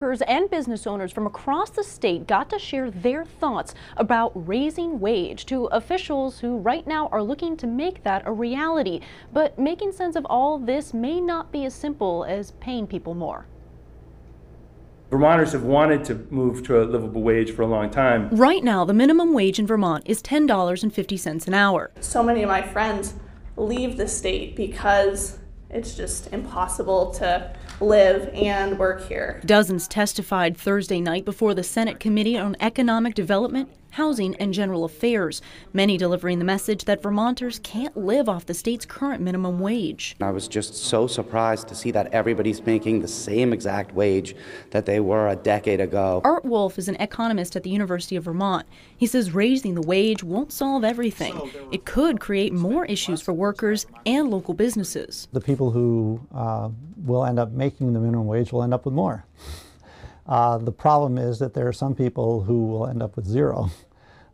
Workers and business owners from across the state got to share their thoughts about raising wage to officials who right now are looking to make that a reality. But making sense of all this may not be as simple as paying people more. Vermonters have wanted to move to a livable wage for a long time. Right now, the minimum wage in Vermont is $10.50 an hour. So many of my friends leave the state because it's just impossible to live and work here. Dozens testified Thursday night before the Senate Committee on Economic Development, Housing and General Affairs, many delivering the message that Vermonters can't live off the state's current minimum wage. I was just so surprised to see that everybody's making the same exact wage that they were a decade ago. Art Wolf is an economist at the University of Vermont. He says raising the wage won't solve everything. It could create more issues for workers and local businesses. The people who will end up making the minimum wage will end up with more. The problem is that there are some people who will end up with zero.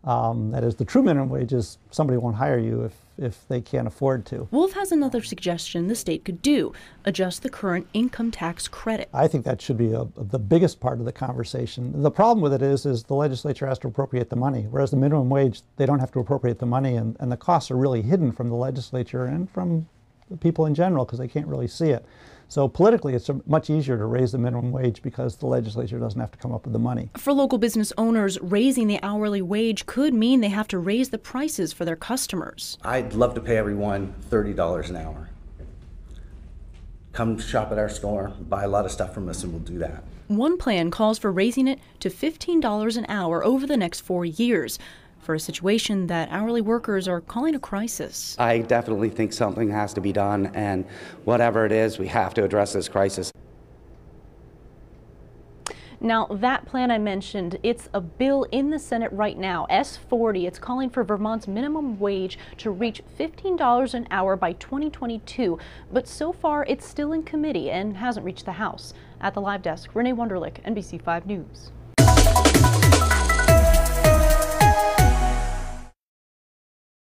That is, the true minimum wage is somebody won't hire you if they can't afford to. Wolf has another suggestion the state could do: adjust the current income tax credit. I think that should be the biggest part of the conversation. The problem with it is the legislature has to appropriate the money, whereas the minimum wage, they don't have to appropriate the money, and the costs are really hidden from the legislature and from the people in general because they can't really see it. So politically, it's much easier to raise the minimum wage because the legislature doesn't have to come up with the money. For local business owners, raising the hourly wage could mean they have to raise the prices for their customers. I'd love to pay everyone $30 an hour. Come shop at our store, buy a lot of stuff from us, and we'll do that. One plan calls for raising it to $15 an hour over the next 4 years, for a situation that hourly workers are calling a crisis. I definitely think something has to be done, and whatever it is, we have to address this crisis. Now, that plan I mentioned, it's a bill in the Senate right now, S-40. It's calling for Vermont's minimum wage to reach $15 an hour by 2022. But so far, it's still in committee and hasn't reached the House. At the live desk, Renee Wunderlich, NBC5 News.